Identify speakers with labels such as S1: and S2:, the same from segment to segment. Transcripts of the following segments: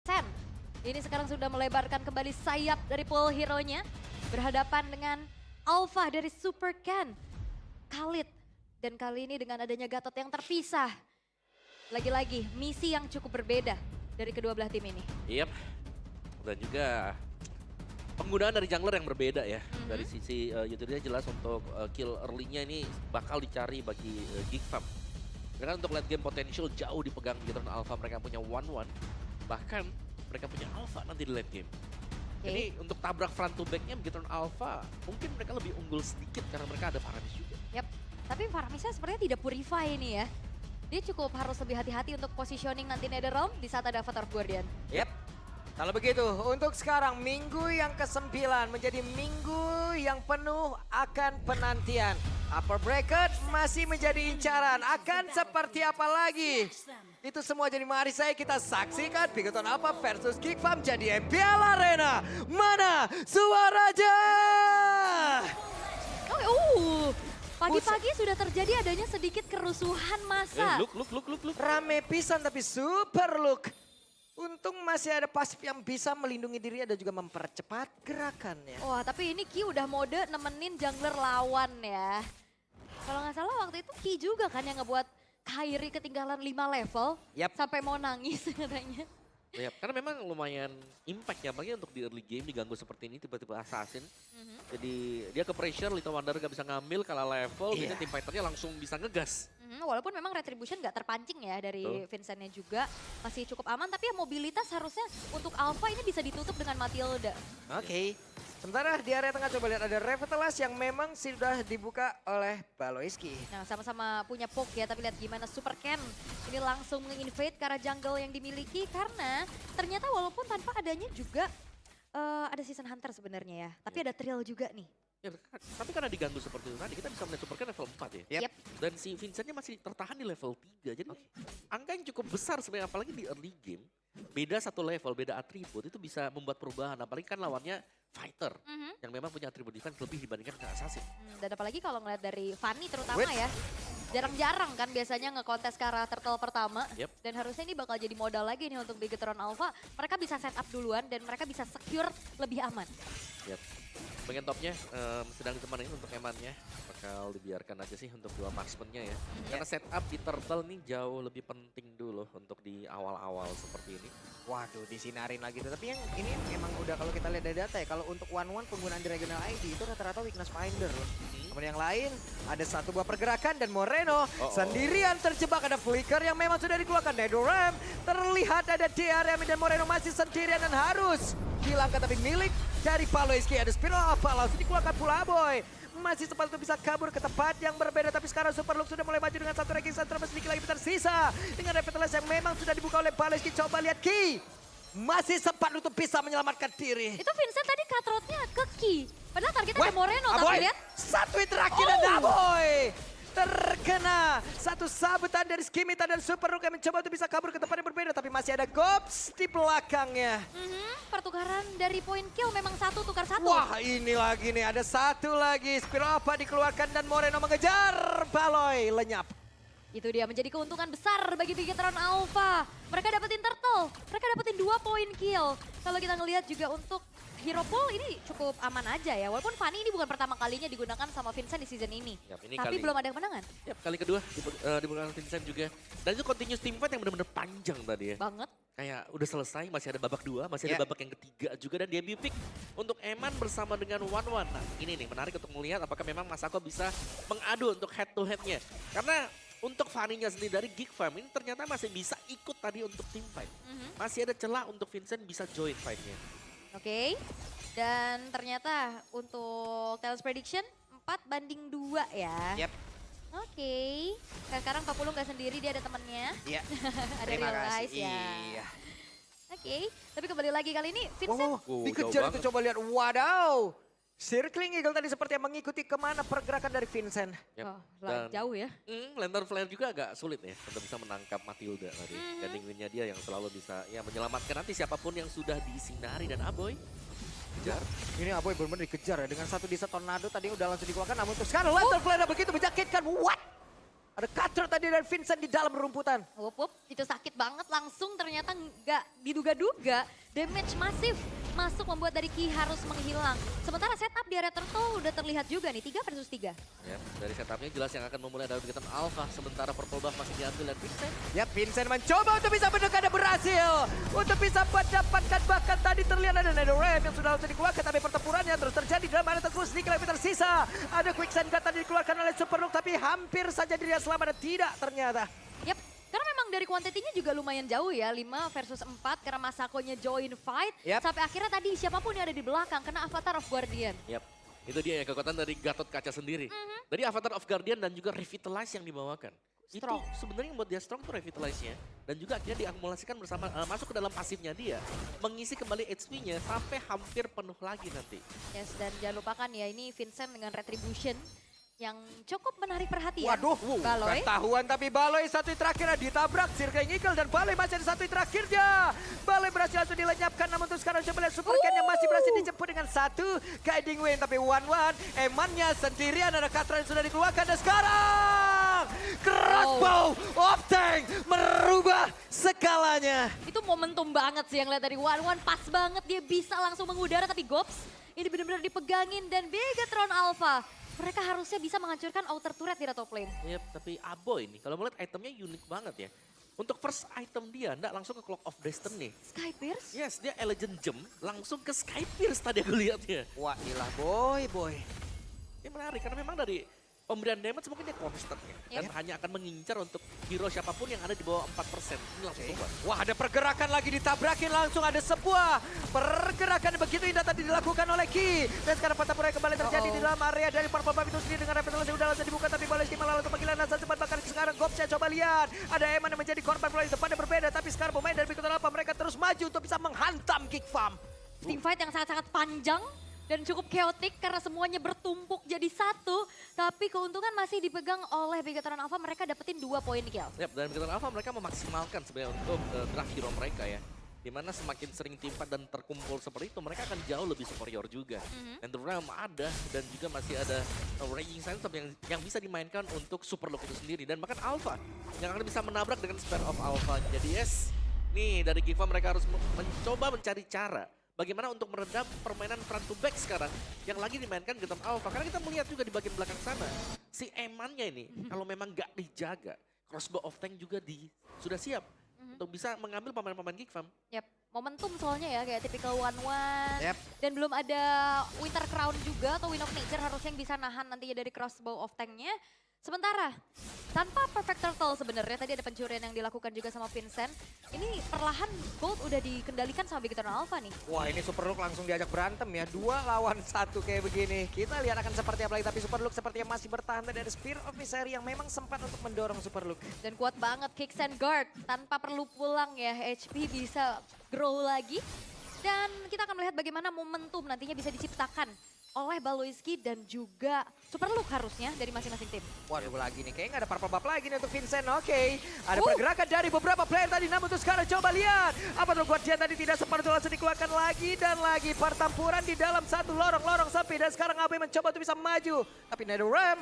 S1: Sen, ini sekarang sudah melebarkan kembali sayap dari pool hero-nya. Berhadapan dengan Alpha dari Super Ken. Khalid. Dan kali ini dengan adanya Gatot yang terpisah. Lagi-lagi misi yang cukup berbeda dari kedua belah tim ini.
S2: Yap. Dan juga penggunaan dari jungler yang berbeda ya. Dari sisi utility jelas untuk kill early-nya ini bakal dicari bagi Geek Farm. Karena untuk late game potential jauh dipegang Bigetron Alpha, mereka punya 1-1. Bahkan mereka punya Alpha nanti di late game. Jadi untuk tabrak front to back-nya Bigetron Alpha mungkin mereka lebih unggul sedikit karena mereka ada Faramis juga.
S1: Yap, tapi Faramisnya sepertinya tidak purify ini ya. Dia cukup harus lebih hati-hati untuk positioning nanti Netherrealm di saat ada Avatar Guardian.
S3: Yap. Kalau begitu, untuk sekarang minggu yang ke-9 menjadi minggu yang penuh akan penantian. Upper bracket masih menjadi incaran. Akan seperti apa lagi? Itu semua jadi mari kita saksikan Bigetron Alpha versus Geek Farm jadi MPL Arena. Mana suaranya?
S1: Pagi-pagi sudah terjadi adanya sedikit kerusuhan massa.
S2: Look.
S3: Rame pisan tapi super look. Untung masih ada pasif yang bisa melindungi diri dan juga mempercepat gerakannya.
S1: Wah, tapi ini Ki udah mode nemenin jungler lawan ya. Kalau nggak salah waktu itu Ki juga kan yang ngebuat Kairi ketinggalan 5 level.
S3: Yap.
S1: Sampai mau nangis katanya.
S2: Ya, karena memang lumayan impact ya, apalagi untuk di early game diganggu seperti ini tiba-tiba assassin. Jadi dia ke pressure, Little Wonder gak bisa ngambil, kalah level, jadi tim fighternya langsung bisa ngegas.
S1: Walaupun memang Retribution nggak terpancing ya dari Vincentnya juga. Masih cukup aman, tapi ya mobilitas harusnya untuk Alpha ini bisa ditutup dengan Matilda.
S3: Oke. Sementara di area tengah coba lihat ada Revitalize yang memang sudah dibuka oleh Baloiski.
S1: Nah, sama-sama punya poke ya, tapi lihat gimana Super Ken ini langsung nge-invade ke arah jungle yang dimiliki karena ternyata walaupun tanpa adanya juga ada Season Hunter sebenarnya ya, tapi ada Trill juga nih.
S2: Ya, tapi karena diganggu seperti itu tadi, kita bisa melihat Super Ken level 4 ya.
S1: Yep.
S2: Dan si Vincentnya masih tertahan di level 3, jadi angka yang cukup besar sebenarnya, apalagi di early game. Beda satu level, beda atribut, itu bisa membuat perubahan, apalagi kan lawannya fighter yang memang punya atribut defense lebih dibandingkan dengan assassin.
S1: Dan apalagi kalau ngeliat dari Fanny terutama ya, jarang-jarang kan biasanya ngekontes ke arah turtle pertama. Dan harusnya ini bakal jadi modal lagi nih untuk Bigetron Alpha. Mereka bisa set up duluan dan mereka bisa secure lebih aman.
S2: Yap. Bagian topnya sedang ditemanin untuk emannya. Bakal dibiarkan aja sih untuk dua marksman-nya ya. Karena setup di turtle nih jauh lebih penting dulu untuk di awal-awal seperti ini.
S3: Waduh, disinarin lagi tuh. Tapi yang ini memang udah kalau kita lihat dari data ya, kalau untuk 1-1 penggunaan di regional ID itu rata-rata weakness finder loh. Kemudian yang lain ada satu buah pergerakan dan Moreno sendirian terjebak, ada flicker yang memang sudah dikeluarkan. Netherrealm terlihat ada DRM dan Moreno masih sendirian dan harus hilangkan, tapi milik dari Baloiski ada Spiral apa langsung dikeluarkan pula Boy. Masih sempat untuk bisa kabur ke tempat yang berbeda, tapi sekarang Super Look sudah mulai maju dengan satu ranking center, sedikit lagi tersisa. Dengan Revitalize yang memang sudah dibuka oleh Baloiski, coba lihat Ki. Masih sempat untuk bisa menyelamatkan diri.
S1: Itu Vincent tadi cut-roadnya ke Ki. Padahal targetnya ada Moreno, tapi lihat.
S3: Satu hit terakhir dan Aboy terkena satu sabutan dari Skimita dan Super Rook yang mencoba untuk bisa kabur ke tempat yang berbeda, tapi masih ada Gops di belakangnya.
S1: Pertukaran dari point kill memang satu tukar satu.
S3: Wah, ini lagi nih, ada satu lagi. Spiral apa dikeluarkan dan Moreno mengejar. Baloy lenyap.
S1: Itu dia menjadi keuntungan besar bagi Bigetron Alpha. Mereka dapetin turtle, mereka dapetin 2 point kill. Kalau kita ngelihat juga untuk Hero Pool ini cukup aman aja ya. Walaupun Fanny ini bukan pertama kalinya digunakan sama Vincent di season ini. Tapi belum ada kemenangan.
S2: Yap, kali kedua digunakan Vincent juga. Dan itu continuous team fight yang benar-benar panjang tadi ya.
S1: Banget.
S2: Kayak udah selesai, masih ada babak 2, masih ada babak yang ketiga juga. Dan dia pick untuk Eman bersama dengan 1-1. Nah ini nih menarik untuk melihat apakah memang Masako bisa mengadu untuk head to headnya. Karena untuk Fanny-nya sendiri dari Geek Farm ini ternyata masih bisa ikut tadi untuk team fight. Masih ada celah untuk Vincent bisa join fight-nya.
S1: Oke, dan ternyata untuk Tales Prediction 4-2 ya.
S3: Yep.
S1: Oke, sekarang Papulu nggak sendiri, dia ada temennya.
S3: Iya.
S1: Ada
S3: Terima
S1: Realize
S3: kasih.
S1: ya.
S3: Iya.
S1: Oke, tapi kembali lagi kali ini Vincent.
S3: Dikejar itu, coba lihat. Wadaw. Circling Eagle tadi seperti yang mengikuti kemana pergerakan dari Vincent.
S1: Jauh ya.
S2: Lantern Flare juga agak sulit ya untuk bisa menangkap Matilda tadi. Guiding win-nya dia yang selalu bisa ya menyelamatkan nanti siapapun yang sudah disinari dan Aboy. Kejar.
S3: Ini Aboy benar-benar dikejar ya dengan satu disa tornado tadi udah langsung dikeluarkan, namun untuk sekarang Lantern Flare begitu menyakitkan. What? Ada cutter tadi dari Vincent di dalam rumputan.
S1: Wup, itu sakit banget langsung ternyata nggak diduga-duga. Damage masif masuk membuat dari Ki harus menghilang. Sementara setup di area turtle udah terlihat juga nih, 3 versus 3.
S2: Ya, dari setupnya jelas yang akan memulai adalah Bigoton Alpha. Sementara purple buff masih diambil dan Vincent.
S3: Ya, Vincent mencoba untuk bisa mendekat dan berhasil. Untuk bisa mendapatkan bahkan tadi terlihat ada NetherRealm yang sudah langsung dikeluarkan. Tapi pertempurannya terus terjadi dalam area terus. Sedikit lebih tersisa. Ada Quicksand Guard tadi dikeluarkan oleh Superlook. Tapi hampir saja dirinya selamat dan tidak ternyata.
S1: Yap, karena memang dari kuantitinya juga lumayan jauh ya, 5 versus 4 karena Masakonya join fight.
S3: Yap.
S1: Sampai akhirnya tadi siapapun yang ada di belakang kena Avatar of Guardian.
S2: Yap, itu dia ya kekuatan dari Gatot Kaca sendiri. Dari Avatar of Guardian dan juga Revitalize yang dibawakan.
S1: Strong.
S2: Itu sebenarnya yang buat dia strong tuh Revitalize-nya. Dan juga akhirnya diakumulasikan bersama, masuk ke dalam pasifnya dia. Mengisi kembali HP-nya sampai hampir penuh lagi nanti.
S1: Yes, dan jangan lupakan ya ini Vincent dengan Retribution yang cukup menarik perhatian.
S3: Waduh,
S1: Baloy.
S3: ketahuan tapi Baloy satu ditabrak Circling Eagle dan Baloy masih ada satu terakhirnya. Baloy berhasil langsung dilenyapkan namun terus sekarang coba lihat Super Ken yang masih berhasil dijemput dengan satu guiding win tapi 1-1 emannya sendirian ada Katra yang sudah dikeluarkan dan sekarang Crossbow of Tank merubah segalanya.
S1: Itu momentum banget sih yang lihat dari One pas banget dia bisa langsung mengudara tapi Gops ini benar-benar dipegangin dan Bigatron Alpha. Mereka harusnya bisa menghancurkan outer turret di top lane.
S2: Yep, tapi Abo ini kalau melihat itemnya unik banget ya. Untuk first item dia, nggak langsung ke Clock of Destiny.
S1: Sky Pierce?
S2: Yes, dia Elegant Gem langsung ke Sky Pierce tadi aku lihatnya.
S3: Wah ilah boy.
S2: Ini menarik karena memang dari pemberian damage mungkin dia constant ya. Dan hanya akan mengincar untuk hero siapapun yang ada di bawah 4%. Ini langsung keluar.
S3: Wah ada pergerakan lagi ditabrakin langsung ada sebuah pergerakan begitu indah tadi dilakukan oleh Ki. Dan sekarang pertempuran kembali terjadi di dalam area dari Purple Buff itu sendiri dengan Revitalize udah langsung dibuka tapi Baloy malah untuk panggilan Nasa sempat bahkan sekarang Gopsnya coba lihat. Ada Eman yang menjadi korban Baloy tempatnya berbeda tapi sekarang pemain dari Bigoton Alpha mereka terus maju untuk bisa menghantam Geek Farm.
S1: Team fight yang sangat-sangat panjang dan cukup chaotic karena semuanya bertumpuk jadi satu. Tapi keuntungan masih dipegang oleh Bigatron Alpha, mereka dapetin 2 poin kill.
S2: Yep, dan Bigoton Alpha mereka memaksimalkan sebenarnya untuk draft hero mereka ya. Dimana semakin sering tim fight dan terkumpul seperti itu, mereka akan jauh lebih superior juga. NetherRealm ada dan juga masih ada Raging Sandstorm yang bisa dimainkan untuk Superlock itu sendiri. Dan bahkan Alpha yang akan bisa menabrak dengan Spare of Alpha. Jadi yes, nih dari Giva mereka harus mencoba mencari cara bagaimana untuk meredam permainan front to back sekarang yang lagi dimainkan Bigoton Alpha. Karena kita melihat juga di bagian belakang sana, si Emannya ini kalau memang nggak dijaga, Crossbow of Tank juga sudah siap untuk bisa mengambil pemain-pemain Geek Farm.
S1: Yap, momentum soalnya ya kayak typical 1-1.
S3: Yep.
S1: Dan belum ada Winter Crown juga atau Wind of Nature harusnya yang bisa nahan nantinya dari Crossbow of Tank-nya. Sementara tanpa Perfect Turtle sebenarnya tadi ada pencurian yang dilakukan juga sama Vincent. Ini perlahan Gold udah dikendalikan sama Bigoton Alpha nih.
S3: Wah ini Superlook langsung diajak berantem ya. 2 lawan 1 kayak begini. Kita lihat akan seperti apa lagi. Tapi Superlook sepertinya masih bertahan dari Spear of Misery yang memang sempat untuk mendorong Superlook.
S1: Dan kuat banget Kicks and Guard tanpa perlu pulang ya. HP bisa grow lagi. Dan kita akan melihat bagaimana momentum nantinya bisa diciptakan oleh Baloyski dan juga Superlook harusnya dari masing-masing tim.
S3: Waduh lagi nih, kayaknya nggak ada purple buff lagi nih untuk Vincent. Oke, ada pergerakan dari beberapa player tadi. Namun tuh sekarang coba lihat. Apa tuh Guardian tadi tidak sempat untuk langsung dikeluarkan lagi. Dan lagi pertempuran di dalam satu lorong-lorong sepi. Dan sekarang AB mencoba untuk bisa maju. Tapi NetherRealm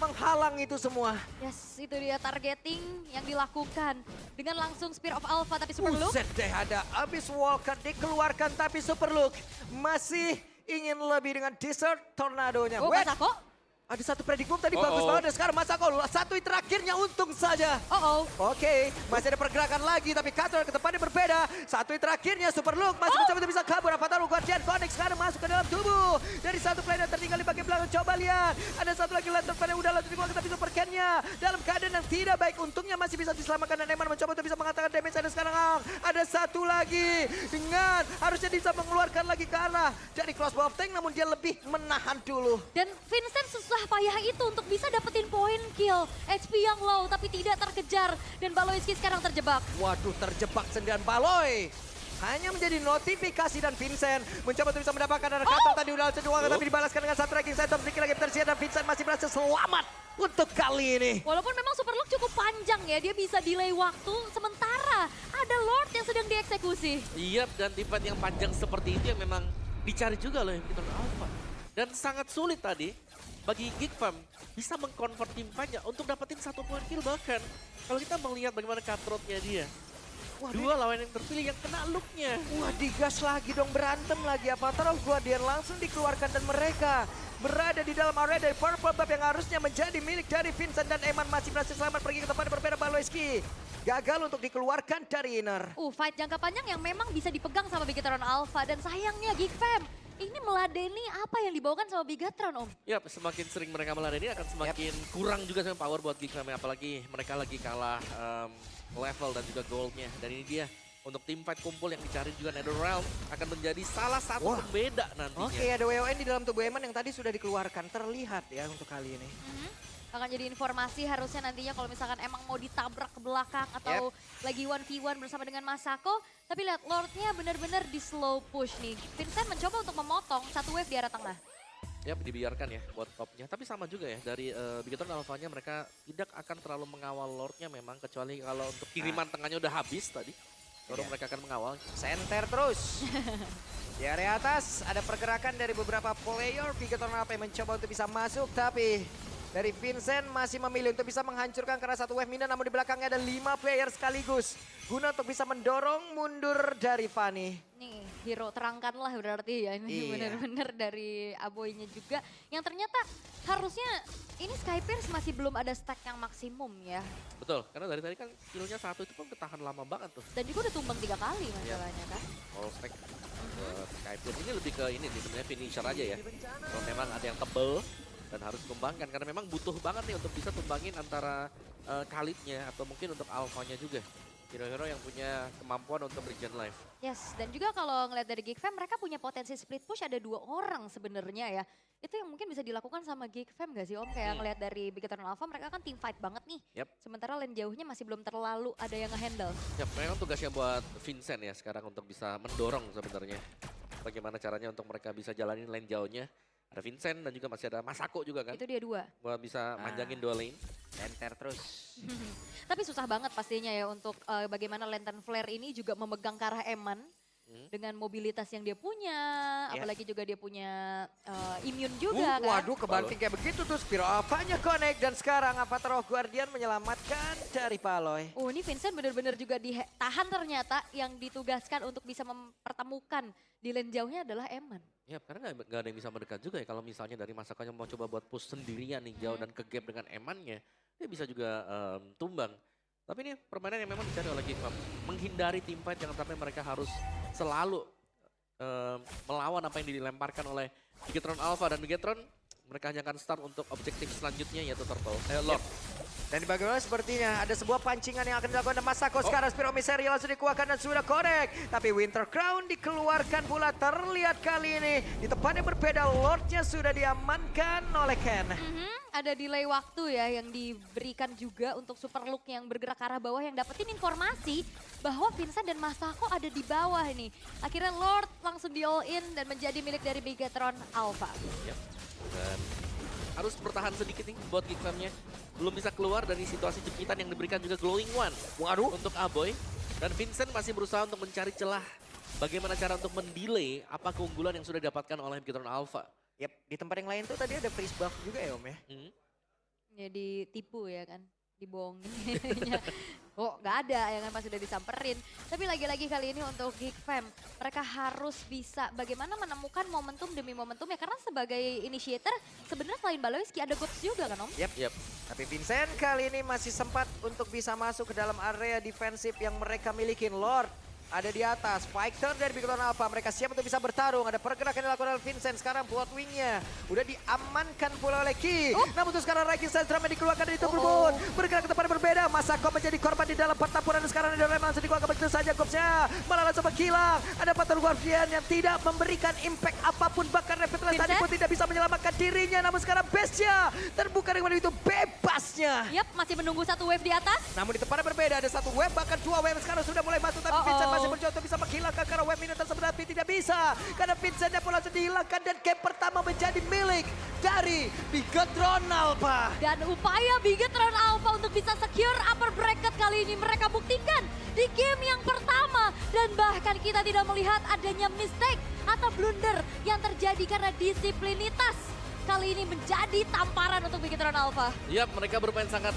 S3: menghalang itu semua.
S1: Yes, itu dia targeting yang dilakukan. Dengan langsung Spear of Alpha tapi Superlook.
S3: Buset deh, ada Abyss Walker dikeluarkan. Tapi Superlook masih ingin lebih dengan Desert Tornado-nya.
S1: Oh, Masako?
S3: Ada satu predikum tadi bagus banget dan sekarang Masako satu terakhirnya untung saja. Oke, masih ada pergerakan lagi tapi Kator ke depannya berbeda. Satu terakhirnya Superlook masih mencoba untuk bisa kabur. Avatar Guardian Connect sekarang masuk ke dalam tubuh. Dari satu player tertinggal di bagian belakang. Coba lihat, ada satu lagi lantern pada udah langsung dikeluarkan tapi Super Ken-nya dalam keadaan yang tidak baik. Untungnya masih bisa diselamatkan dan Eman mencoba untuk bisa mengatakan damage. Ada sekarang ada satu lagi dengan harusnya bisa mengeluarkan lagi ke arah dari Crossbow of Tank namun dia lebih menahan dulu.
S1: Dan Vincent susah payah itu untuk bisa dapetin poin kill. HP yang low tapi tidak terkejar. Dan Baloyski sekarang terjebak.
S3: Waduh terjebak sendirian Baloy. Hanya menjadi notifikasi dan Vincent mencoba untuk bisa mendapatkan arah kantor tadi udah langsung diuangkan tapi dibalaskan dengan satu Raging Sandstorm sedikit lagi tersiar dan Vincent masih berhasil selamat untuk kali ini.
S1: Walaupun memang Superlook cukup panjang ya, dia bisa delay waktu sementara ada Lord yang sedang dieksekusi.
S2: Iya, dan tim fight yang panjang seperti itu yang memang dicari juga loh yang Bigoton Alpha. Dan sangat sulit tadi bagi Geek Fam bisa mengkonvert tim fight-nya untuk dapetin 1 poin kill bahkan. Kalau kita melihat bagaimana cutthroat-nya dia.
S3: Wah,
S2: Dua lawan yang terpilih yang kena look-nya.
S3: Wah, digas lagi dong, berantem lagi. Avatar of Guardian langsung dikeluarkan dan mereka berada di dalam area dari Purple Buff yang harusnya menjadi milik dari Vincent dan Eman masih berhasil selamat pergi ke tempat yang berbeda. Baloyski gagal untuk dikeluarkan dari inner.
S1: Fight jangka panjang yang memang bisa dipegang sama Bigetron Alpha dan sayangnya Geek Fam ini meladeni apa yang dibawakan sama Bigetron, Om.
S2: Ya, semakin sering mereka meladeni akan semakin kurang juga sama power buat Geek Fam. Apalagi mereka lagi kalah level dan juga goldnya. Dan ini dia untuk tim fight kumpul yang dicari juga Netherrealm akan menjadi salah satu pembeda nantinya.
S3: Oke, ada WON di dalam tubuh Eman yang tadi sudah dikeluarkan. Terlihat ya untuk kali ini.
S1: Akan jadi informasi harusnya nantinya kalau misalkan emang mau ditabrak ke belakang atau lagi 1v1 bersama dengan Masako. Tapi lihat Lordnya benar-benar di slow push nih. Vincent mencoba untuk memotong satu wave di arah tengah.
S2: Ya, dibiarkan ya buat topnya. Tapi sama juga ya, dari Bigetron Alpha-nya mereka tidak akan terlalu mengawal Lordnya memang. Kecuali kalau untuk kiriman tengahnya udah habis tadi. Baru mereka akan mengawal.
S3: Center terus. Di area atas ada pergerakan dari beberapa player. Bigetron Alpha yang mencoba untuk bisa masuk tapi dari Vincent masih memilih untuk bisa menghancurkan karena satu wave mina, namun di belakangnya ada 5 player sekaligus. Guna untuk bisa mendorong mundur dari Fanny.
S1: Nih, hero terangkanlah berarti ya. Ini benar-benar dari Aboynya juga. Yang ternyata harusnya ini Skypierce masih belum ada stack yang maksimum ya.
S2: Betul, karena dari tadi kan skillnya 1 itu pun ketahan lama banget tuh.
S1: Dan juga udah tumbang 3 kali masalahnya kan.
S2: All stack Skypierce ini lebih ke ini sih sebenarnya finisher aja ya. Kalau memang ada yang tebel dan harus dikembangkan karena memang butuh banget nih untuk bisa tumbangin antara Khalidnya atau mungkin untuk Alpha-nya juga. Hero-hero yang punya kemampuan untuk regen life.
S1: Yes, dan juga kalau ngeliat dari Geek Fam mereka punya potensi split push ada 2 orang sebenarnya ya. Itu yang mungkin bisa dilakukan sama Geek Fam gak sih Om? Kayak ngeliat dari Bigetron Alpha mereka kan team fight banget nih. Sementara lane jauhnya masih belum terlalu ada yang nge-handle.
S2: Memang tugasnya buat Vincent ya sekarang untuk bisa mendorong sebenarnya. Bagaimana caranya untuk mereka bisa jalanin lane jauhnya. Ada Vincent dan juga masih ada Masako juga kan.
S1: Itu dia 2.
S2: Buat bisa manjangin 2 lane.
S3: Center terus.
S1: Tapi susah banget pastinya ya untuk bagaimana Lantern Flare ini juga memegang ke arah Eman. Dengan mobilitas yang dia punya, apalagi juga dia punya immune juga kan.
S3: Waduh, kebanting kayak begitu tuh. Spiro apanya connect dan sekarang Avatar of Guardian menyelamatkan dari Paloy.
S1: Ini Vincent benar-benar juga ditahan ternyata yang ditugaskan untuk bisa mempertemukan di lane jauhnya adalah Eman.
S2: Ya, karena nggak ada yang bisa mendekat juga ya. Kalau misalnya dari Masakonya mau coba buat push sendirian nih jauh dan ke gap dengan Emannya, dia bisa juga tumbang. Tapi ini permainan yang memang dicari oleh Geek Fam. Menghindari team fight jangan sampai mereka harus selalu melawan apa yang dilemparkan oleh Bigetron Alpha. Dan Bigetron mereka hanya akan start untuk objektif selanjutnya yaitu Turtle. Lord.
S3: Dan bagaimana sepertinya ada sebuah pancingan yang akan dilakukan oleh Masako. Sekarang Spiro Miseri langsung dikeluarkan dan sudah korek. Tapi Winter Crown dikeluarkan pula. Terlihat kali ini di tempat yang berbeda Lordnya sudah diamankan oleh Ken.
S1: Ada delay waktu ya yang diberikan juga untuk Super Look yang bergerak ke arah bawah yang dapetin informasi bahwa Vincent dan Masako ada di bawah nih. Akhirnya Lord langsung di all in dan menjadi milik dari Bigetron Alpha.
S2: Dan harus bertahan sedikit nih buat Geek Fam-nya. Belum bisa keluar dari situasi jepitan yang diberikan juga Glowing One. Waduh. Untuk Aboy. Dan Vincent masih berusaha untuk mencari celah. Bagaimana cara untuk mendelay apa keunggulan yang sudah didapatkan oleh Bigetron Alpha.
S3: Di tempat yang lain tuh tadi ada freeze buff juga ya Om ya.
S1: Ya ditipu ya kan, dibohongin. Gak ada ya kan pas sudah disamperin. Tapi lagi-lagi kali ini untuk Geek Fam, mereka harus bisa bagaimana menemukan momentum demi momentum ya. Karena sebagai initiator sebenarnya selain Baloyski ada Goats juga kan Om?
S3: Tapi Vincent kali ini masih sempat untuk bisa masuk ke dalam area defensif yang mereka miliki. Lord ada di atas, fighter dari Bigetron Alpha, mereka siap untuk bisa bertarung. Ada pergerakan yang dilakukan oleh Vincent, sekarang plot wingnya udah diamankan pula oleh Ki. Namun tuh sekarang Raging Sandstrom dikeluarkan dari tubuh Boon. Bergerak ke tempat yang berbeda, Masako menjadi korban di dalam pertempuran. Sekarang ada langsung dikeluarkan begitu saja Gopsnya. Malah langsung menghilang. Ada Pater Guardian yang tidak memberikan impact apapun. Bahkan Repetilas tadi pun tidak bisa menyelamatkan dirinya. Namun sekarang base-nya terbuka dengan itu bebasnya.
S1: Masih menunggu satu wave di atas.
S3: Namun di tempat yang berbeda ada satu wave, bahkan 2 wave sekarang sudah mulai masuk. Tapi Vincent masih mencoba untuk bisa menghilangkan karena wave ini tersebut, tapi tidak bisa. Karena Vincentnya pun langsung dihilangkan dan game pertama menjadi milik dari Bigetron Alpha.
S1: Dan upaya Bigetron Alpha untuk bisa secure upper bracket kali ini mereka buktikan di game yang pertama. Dan bahkan kita tidak melihat adanya mistake atau blunder yang terjadi karena disiplinitas kali ini menjadi tamparan untuk Bigetron Alpha.
S2: Yap, mereka bermain sangat